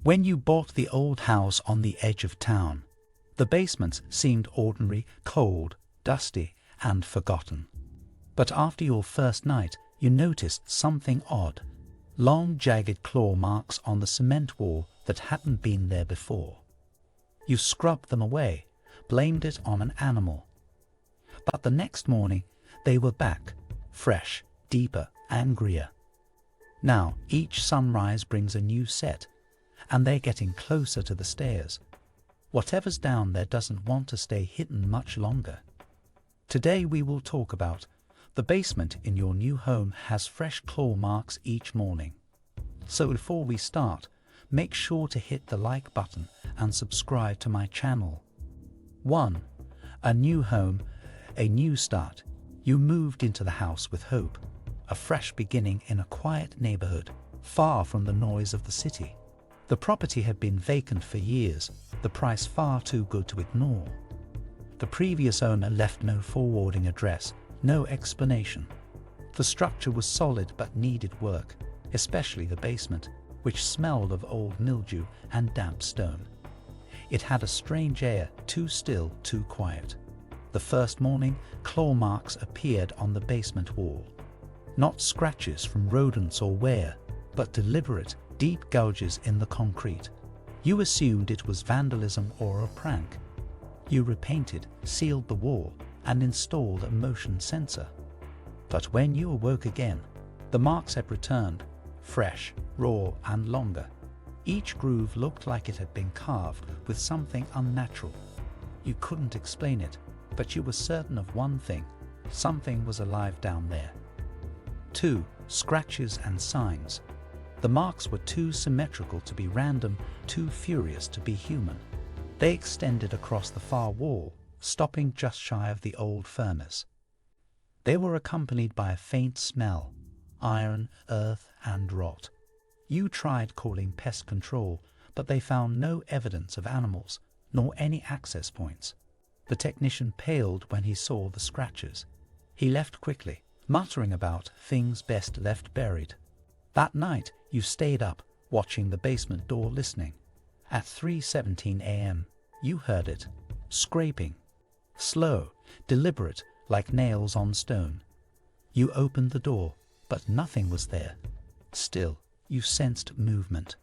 When you bought the old house on the edge of town, the basements seemed ordinary, cold, dusty, and forgotten. But after your first night, you noticed something odd. Long, jagged claw marks on the cement wall that hadn't been there before. You scrubbed them away, blamed it on an animal. But the next morning, they were back, fresh, deeper, angrier. Now, each sunrise brings a new set, and they're getting closer to the stairs. Whatever's down there doesn't want to stay hidden much longer. Today we will talk about the basement in your new home has fresh claw marks each morning. So before we start, make sure to hit the like button and subscribe to my channel. 1. A new home, a new start. You moved into the house with hope, a fresh beginning in a quiet neighborhood, far from the noise of the city. The property had been vacant for years, the price far too good to ignore. The previous owner left no forwarding address, no explanation. The structure was solid but needed work, especially the basement, which smelled of old mildew and damp stone. It had a strange air, too still, too quiet. The first morning, claw marks appeared on the basement wall. Not scratches from rodents or wear, but deliberate, deep gouges in the concrete. You assumed it was vandalism or a prank. You repainted, sealed the wall, and installed a motion sensor. But when you awoke again, the marks had returned, fresh, raw, and longer. Each groove looked like it had been carved with something unnatural. You couldn't explain it, but you were certain of one thing: something was alive down there. 2. Scratches and signs. The marks were too symmetrical to be random, too furious to be human. They extended across the far wall, stopping just shy of the old furnace. They were accompanied by a faint smell: iron, earth, and rot. You tried calling pest control, but they found no evidence of animals, nor any access points. The technician paled when he saw the scratches. He left quickly, muttering about things best left buried. That night, you stayed up, watching the basement door, listening. At 3:17 a.m., you heard it, scraping. Slow, deliberate, like nails on stone. You opened the door, but nothing was there. Still, you sensed movement.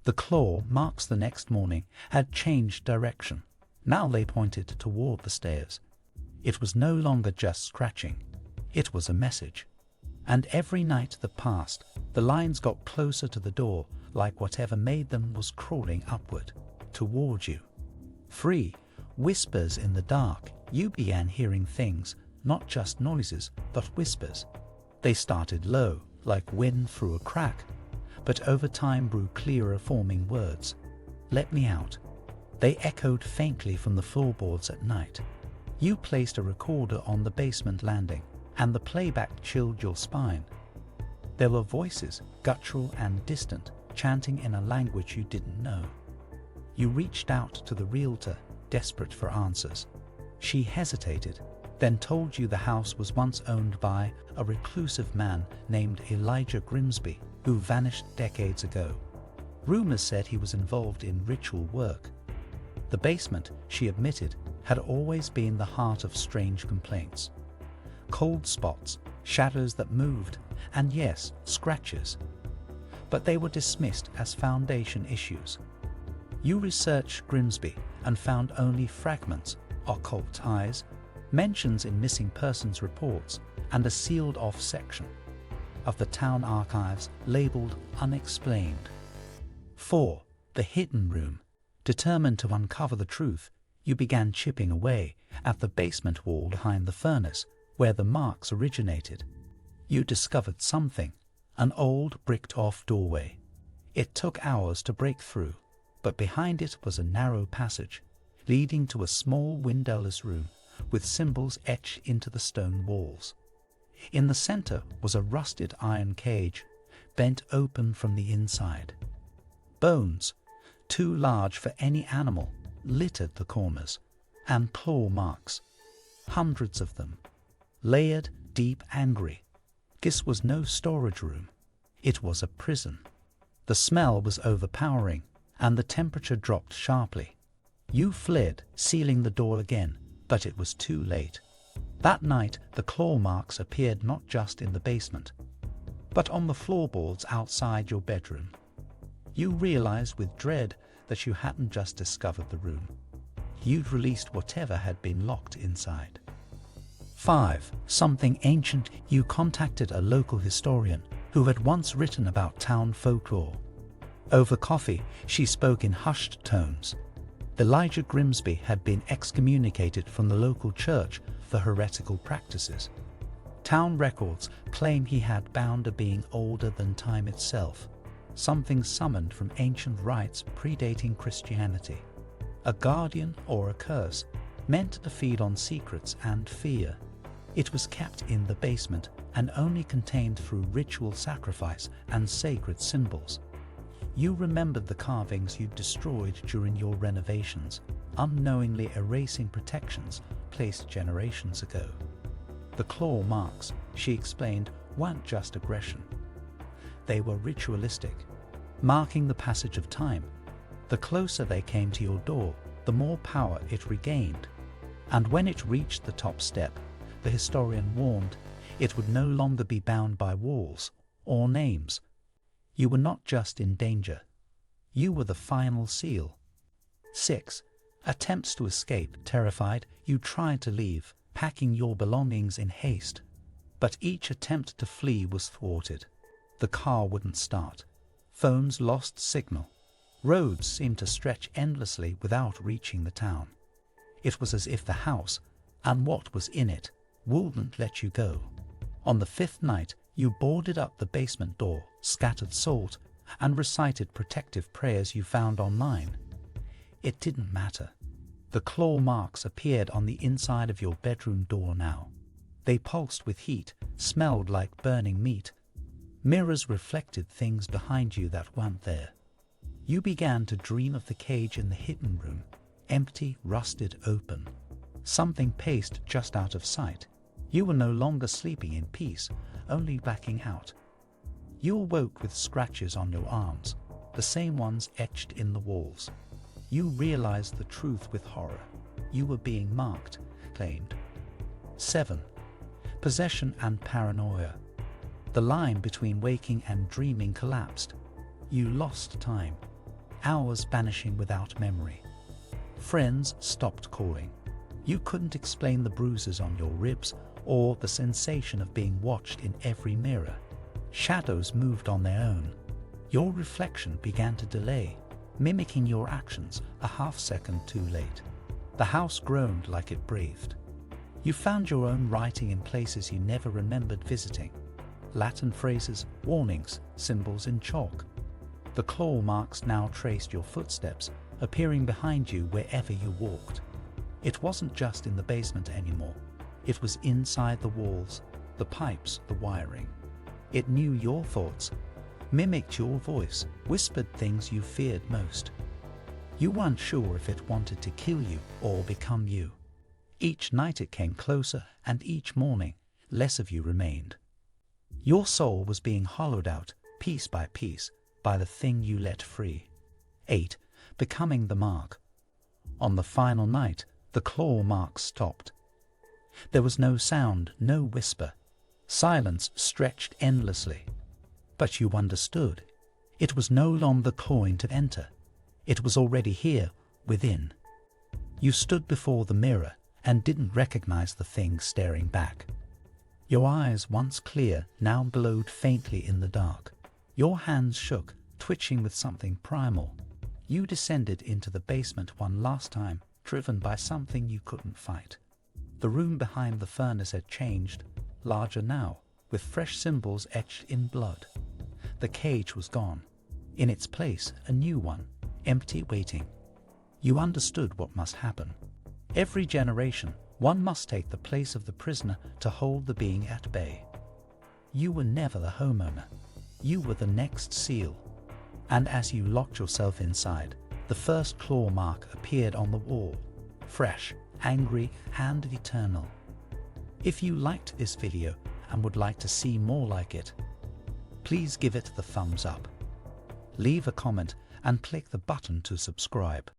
The claw marks the next morning had changed direction. Now they pointed toward the stairs. It was no longer just scratching. It was a message. And every night that passed, the lines got closer to the door, like whatever made them was crawling upward, toward you. 3. Whispers in the dark. You began hearing things, not just noises, but whispers. They started low, like wind through a crack, but over time grew clearer, forming words. "Let me out." They echoed faintly from the floorboards at night. You placed a recorder on the basement landing, and the playback chilled your spine. There were voices, guttural and distant, chanting in a language you didn't know. You reached out to the realtor, desperate for answers. She hesitated, then told you the house was once owned by a reclusive man named Elijah Grimsby, who vanished decades ago. Rumors said he was involved in ritual work. The basement, she admitted, had always been the heart of strange complaints. Cold spots, shadows that moved, and yes, scratches. But they were dismissed as foundation issues. You researched Grimsby and found only fragments, occult ties, mentions in missing persons reports, and a sealed-off section of the town archives labeled unexplained. 4. The hidden room. Determined to uncover the truth, you began chipping away at the basement wall behind the furnace, where the marks originated. You discovered something, an old bricked-off doorway. It took hours to break through, but behind it was a narrow passage, leading to a small windowless room with symbols etched into the stone walls. In the center was a rusted iron cage, bent open from the inside. Bones, too large for any animal, littered the corners, and claw marks, hundreds of them, layered, deep, angry. This was no storage room. It was a prison. The smell was overpowering, and the temperature dropped sharply. You fled, sealing the door again, but it was too late. That night, the claw marks appeared not just in the basement, but on the floorboards outside your bedroom. You realized with dread that you hadn't just discovered the room. You'd released whatever had been locked inside. 5. Something ancient. You contacted a local historian who had once written about town folklore. Over coffee, she spoke in hushed tones. Elijah Grimsby had been excommunicated from the local church for heretical practices. Town records claim he had bound a being older than time itself, something summoned from ancient rites predating Christianity. A guardian or a curse, meant to feed on secrets and fear. It was kept in the basement and only contained through ritual sacrifice and sacred symbols. You remembered the carvings you destroyed during your renovations, unknowingly erasing protections placed generations ago. The claw marks, she explained, weren't just aggression. They were ritualistic, marking the passage of time. The closer they came to your door, the more power it regained. And when it reached the top step, the historian warned, it would no longer be bound by walls or names. You were not just in danger. You were the final seal. 6. Attempts to escape. Terrified, you tried to leave, packing your belongings in haste. But each attempt to flee was thwarted. The car wouldn't start. Phones lost signal. Roads seemed to stretch endlessly without reaching the town. It was as if the house, and what was in it, wouldn't let you go. On the 5th night, you boarded up the basement door, scattered salt, and recited protective prayers you found online. It didn't matter. The claw marks appeared on the inside of your bedroom door now. They pulsed with heat, smelled like burning meat. Mirrors reflected things behind you that weren't there. You began to dream of the cage in the hidden room, empty, rusted open. Something paced just out of sight. You were no longer sleeping in peace, only backing out. You awoke with scratches on your arms, the same ones etched in the walls. You realized the truth with horror. You were being marked, claimed. 7. Possession and paranoia. The line between waking and dreaming collapsed. You lost time, hours vanishing without memory. Friends stopped calling. You couldn't explain the bruises on your ribs or the sensation of being watched in every mirror. Shadows moved on their own. Your reflection began to delay, mimicking your actions a half-second too late. The house groaned like it breathed. You found your own writing in places you never remembered visiting. Latin phrases, warnings, symbols in chalk. The claw marks now traced your footsteps, appearing behind you wherever you walked. It wasn't just in the basement anymore. It was inside the walls, the pipes, the wiring. It knew your thoughts, mimicked your voice, whispered things you feared most. You weren't sure if it wanted to kill you or become you. Each night it came closer, and each morning, less of you remained. Your soul was being hollowed out, piece by piece, by the thing you let free. 8. Becoming the mark. On the final night, the claw marks stopped. There was no sound, no whisper. Silence stretched endlessly. But you understood. It was no longer clawing to enter. It was already here, within. You stood before the mirror and didn't recognize the thing staring back. Your eyes, once clear, now glowed faintly in the dark. Your hands shook, twitching with something primal. You descended into the basement one last time, driven by something you couldn't fight. The room behind the furnace had changed, larger now, with fresh symbols etched in blood. The cage was gone. In its place, a new one, empty, waiting. You understood what must happen. Every generation, one must take the place of the prisoner to hold the being at bay. You were never the homeowner. You were the next seal. And as you locked yourself inside, the first claw mark appeared on the wall, fresh, angry, and eternal. If you liked this video and would like to see more like it, please give it the thumbs up. Leave a comment and click the button to subscribe.